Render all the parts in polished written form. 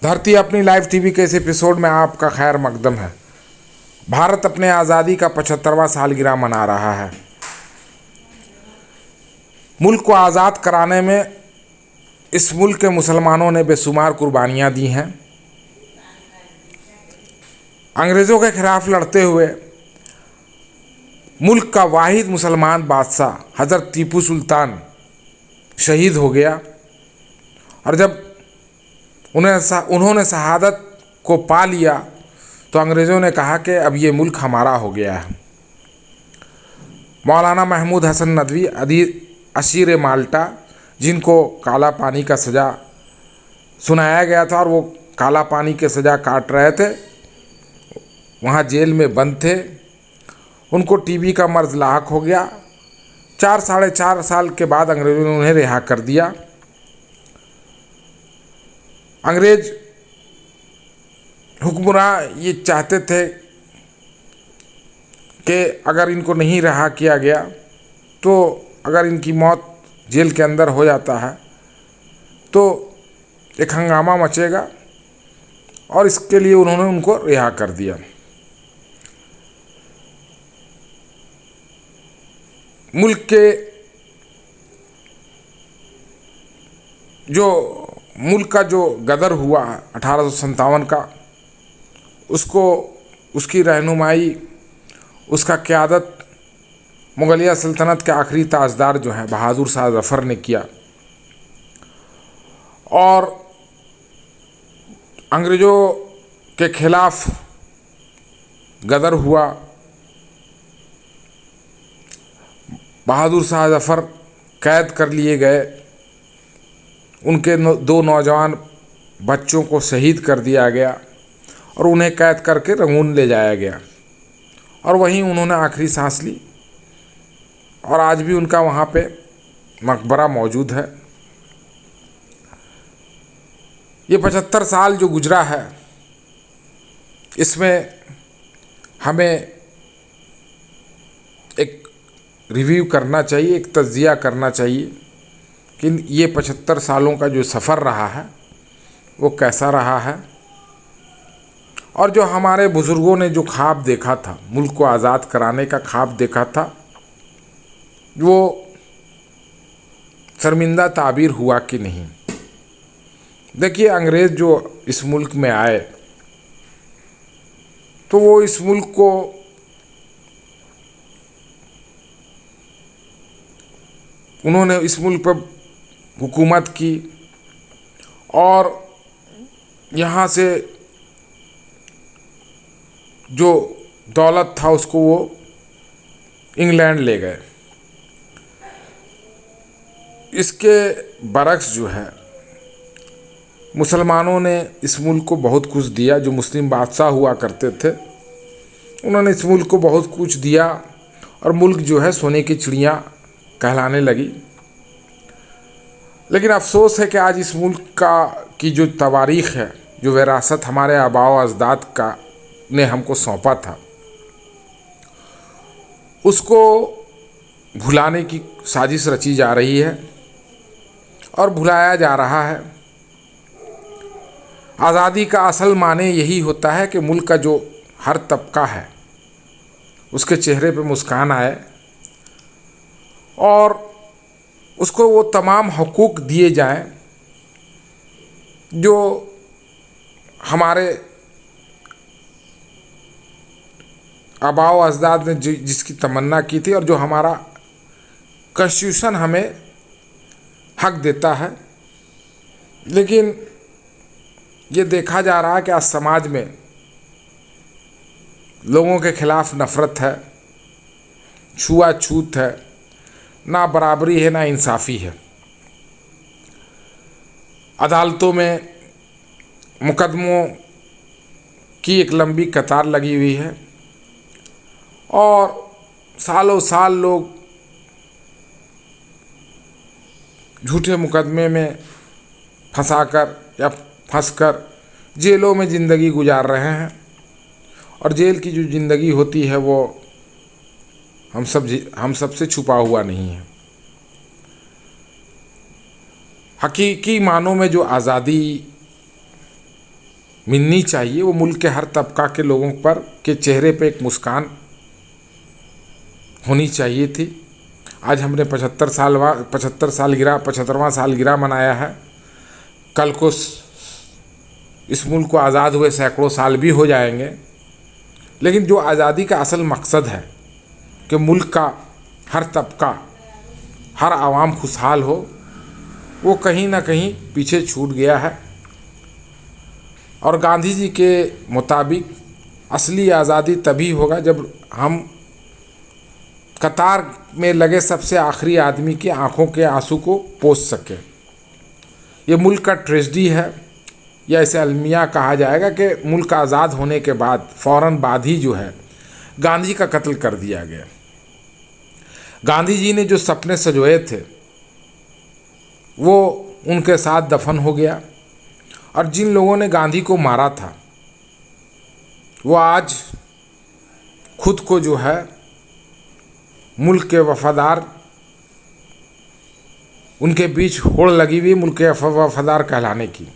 धरती अपनी live TV के इस एपिसोड में आपका खैर मकदम है। भारत अपने आज़ादी का 75वां सालगिरह मना रहा है। मुल्क को आज़ाद कराने में इस मुल्क के मुसलमानों ने बेशुमार कुर्बानियाँ दी हैं। अंग्रेज़ों के खिलाफ लड़ते हुए मुल्क का वाहिद मुसलमान बादशाह हज़रत टीपू सुल्तान शहीद हो गया और जब उन्होंने शहादत को पा लिया तो अंग्रेज़ों ने कहा कि अब ये मुल्क हमारा हो गया है। मौलाना महमूद हसन नदवी असीर माल्टा, जिनको काला पानी का सज़ा सुनाया गया था और वो काला पानी की सज़ा काट रहे थे, वहाँ जेल में बंद थे। उनको टीबी का मर्ज लाहक हो गया। 4 साल के बाद अंग्रेज़ों ने उन्हें रिहा कर दिया। अंग्रेज हुक्मरान ये चाहते थे कि अगर इनको नहीं रिहा किया गया तो अगर इनकी मौत जेल के अंदर हो जाता है तो एक हंगामा मचेगा, और इसके लिए उन्होंने उनको रिहा कर दिया। मुल्क के मुल्क का जो गदर हुआ 1857 का, उसकी रहनुमाई, उसका क़यादत मुगलिया सल्तनत के आखिरी ताजदार जो हैं बहादुर शाह ज़फ़र ने किया। और अंग्रेज़ों के खिलाफ गदर हुआ। बहादुर शाह ज़फ़र कैद कर लिए गए। उनके 2 नौजवान बच्चों को शहीद कर दिया गया और उन्हें कैद करके रंगून ले जाया गया और वहीं उन्होंने आखिरी सांस ली। और आज भी उनका वहाँ पे मकबरा मौजूद है। ये 75 साल जो गुजरा है, इसमें हमें एक रिव्यू करना चाहिए, एक तज्ज़िया करना चाहिए कि ये 75 सालों का जो सफ़र रहा है वो कैसा रहा है। और जो हमारे बुज़ुर्गों ने जो ख्वाब देखा था, मुल्क को आज़ाद कराने का ख्वाब देखा था, वो शर्मिंदा ताबीर हुआ कि नहीं। देखिए, अंग्रेज़ जो इस मुल्क में आए तो वो इस मुल्क को उन्होंने इस मुल्क पर हुकूमत की और यहाँ से जो दौलत था उसको वो इंग्लैंड ले गए। इसके बरक्स जो है, मुसलमानों ने इस मुल्क को बहुत कुछ दिया। जो मुस्लिम बादशाह हुआ करते थे, उन्होंने इस मुल्क को बहुत कुछ दिया और मुल्क जो है सोने की चिड़िया कहलाने लगी। लेकिन अफसोस है कि आज इस मुल्क की जो तवारीख़ है, जो विरासत हमारे आबाओ अजदाद का ने हमको सौंपा था, उसको भुलाने की साजिश रची जा रही है और भुलाया जा रहा है। आज़ादी का असल माने यही होता है कि मुल्क का जो हर तबका है उसके चेहरे पे मुस्कान आए और उसको वो तमाम हकूक़ दिए जाएं जो हमारे आबाओ अजदाद ने जिसकी तमन्ना की थी और जो हमारा कॉन्स्टिट्यूशन हमें हक देता है। लेकिन ये देखा जा रहा है कि आज समाज में लोगों के खिलाफ नफ़रत है, छुआछूत है, ना बराबरी है, ना इंसाफ़ी है। अदालतों में मुकदमों की एक लंबी कतार लगी हुई है और सालों साल लोग झूठे मुकदमे में फंसाकर या फंसकर जेलों में ज़िंदगी गुजार रहे हैं। और जेल की जो ज़िंदगी होती है वो हम सब से छुपा हुआ नहीं है। हकीकी मानों में जो आज़ादी मिलनी चाहिए, वो मुल्क के हर तबका के लोगों पर के चेहरे पे एक मुस्कान होनी चाहिए थी। आज हमने 75वां सालगिरह मनाया है। कल को इस मुल्क को आज़ाद हुए सैकड़ों साल भी हो जाएंगे, लेकिन जो आज़ादी का असल मकसद है कि मुल्क का हर तबका, हर आवाम खुशहाल हो, वो कहीं ना कहीं पीछे छूट गया है। और गांधी जी के मुताबिक असली आज़ादी तभी होगा जब हम कतार में लगे सबसे आखिरी आदमी की आंखों के आंसू को पोंछ सकें। ये मुल्क का ट्रेजेडी है, या इसे अलमिया कहा जाएगा कि मुल्क आज़ाद होने के बाद फ़ौरन बाद ही जो है गांधी का कत्ल कर दिया गया। गांधी जी ने जो सपने सजोए थे वो उनके साथ दफन हो गया, और जिन लोगों ने गांधी को मारा था वो आज खुद को जो है मुल्क के वफादार, उनके बीच होड़ लगी हुई मुल्क के वफादार कहलाने की।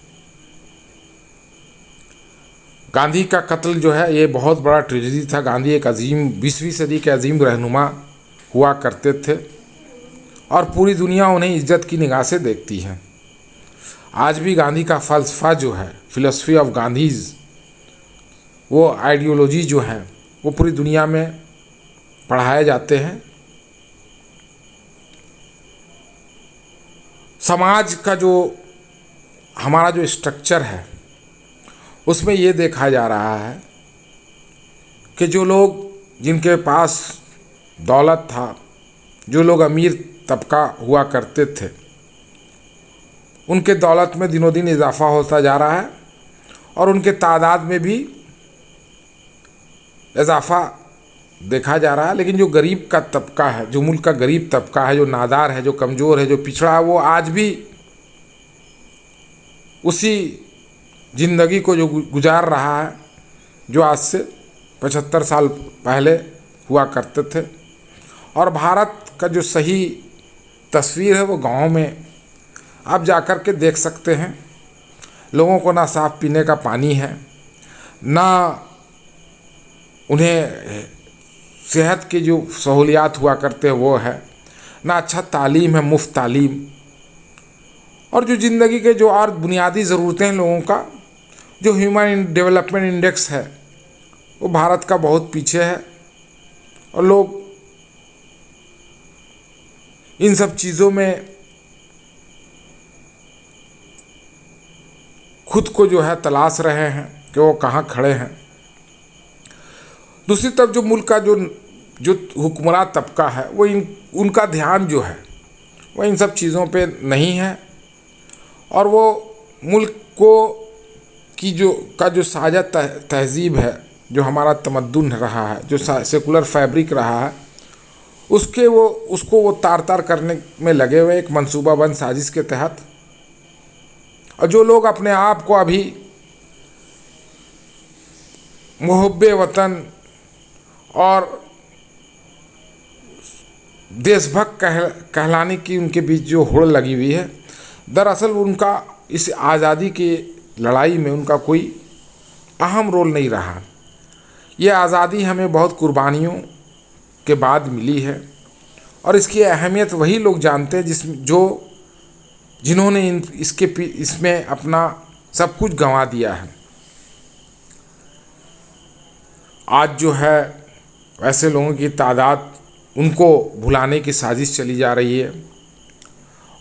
गांधी का कत्ल जो है ये बहुत बड़ा ट्रेजेडी था। गांधी एक अजीम 20वीं सदी के अजीम रहनुमा हुआ करते थे, और पूरी दुनिया उन्हें इज्जत की निगाह से देखती है। आज भी गांधी का फ़लसफ़ा जो है, फ़िलॉसफी ऑफ गांधीज़, वो आइडियोलॉजी जो है वो पूरी दुनिया में पढ़ाए जाते हैं। समाज का जो हमारा जो स्ट्रक्चर है उसमें ये देखा जा रहा है कि जो लोग, जिनके पास दौलत था, जो लोग अमीर तबका हुआ करते थे, उनके दौलत में दिनों दिन इजाफा होता जा रहा है और उनके तादाद में भी इजाफा देखा जा रहा है। लेकिन जो गरीब का तबका है, जो मुल्क का गरीब तबका है, जो नादार है, जो कमज़ोर है, जो पिछड़ा है, वो आज भी उसी ज़िंदगी को जो गुजार रहा है जो आज से 75 साल पहले हुआ करते थे। और भारत का जो सही तस्वीर है वो गाँव में आप जाकर के देख सकते हैं। लोगों को ना साफ़ पीने का पानी है, ना उन्हें सेहत की जो सहूलियात हुआ करते हैं वो है, ना अच्छा तालीम है, मुफ्त तालीम। और जो ज़िंदगी के जो और बुनियादी ज़रूरतें हैं लोगों का, जो ह्यूमन डेवलपमेंट इंडेक्स है वो भारत का बहुत पीछे है। और लोग इन सब चीज़ों में खुद को जो है तलाश रहे हैं कि वो कहाँ खड़े हैं। दूसरी तरफ जो मुल्क का जो हुक्मरान तबका है वो उनका ध्यान जो है वो इन सब चीज़ों पे नहीं है, और वो मुल्क को की जो साझा तहजीब है, जो हमारा तमद्दुन रहा है, जो सेकुलर फैब्रिक रहा है, उसको वो तार तार करने में लगे हुए एक मंसूबाबंद साजिश के तहत। और जो लोग अपने आप को अभी मुहब्बे वतन और देशभक्त कहलाने की उनके बीच जो होड़ लगी हुई है, दरअसल उनका इस आज़ादी की लड़ाई में उनका कोई अहम रोल नहीं रहा। ये आज़ादी हमें बहुत कुर्बानियों के बाद मिली है, और इसकी अहमियत वही लोग जानते हैं जिन्होंने इसमें अपना सब कुछ गंवा दिया है। आज जो है ऐसे लोगों की तादाद, उनको भुलाने की साजिश चली जा रही है,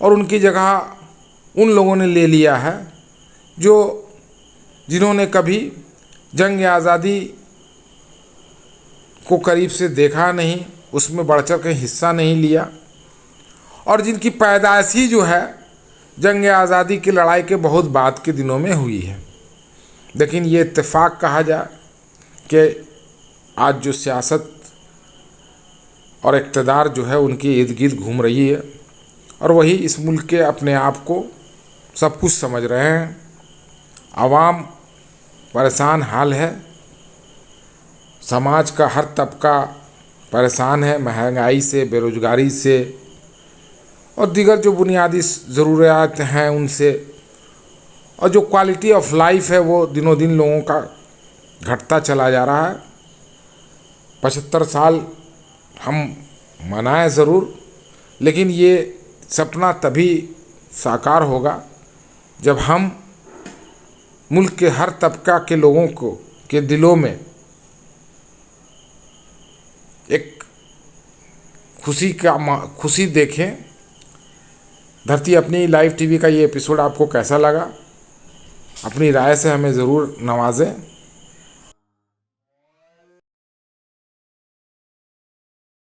और उनकी जगह उन लोगों ने ले लिया है जिन्होंने कभी जंग आज़ादी को करीब से देखा नहीं, उसमें बढ़ चढ़ के हिस्सा नहीं लिया, और जिनकी पैदाइश ही जो है जंग आज़ादी की लड़ाई के बहुत बाद के दिनों में हुई है। लेकिन ये इत्तेफाक कहा जाए कि आज जो सियासत और इक़्तिदार जो है उनकी इर्द गिर्द घूम रही है, और वही इस मुल्क के अपने आप को सब कुछ समझ रहे हैं। आवाम परेशान हाल है, समाज का हर तबका परेशान है, महंगाई से, बेरोज़गारी से और दीगर जो बुनियादी ज़रूरियात हैं उनसे। और जो क्वालिटी ऑफ लाइफ है वो दिनों दिन लोगों का घटता चला जा रहा है। 75 साल हम मनाएं ज़रूर, लेकिन ये सपना तभी साकार होगा जब हम मुल्क के हर तबका के लोगों को के दिलों में एक खुशी देखें। धरती अपनी लाइव टीवी का ये एपिसोड आपको कैसा लगा? अपनी राय से हमें ज़रूर नवाजें।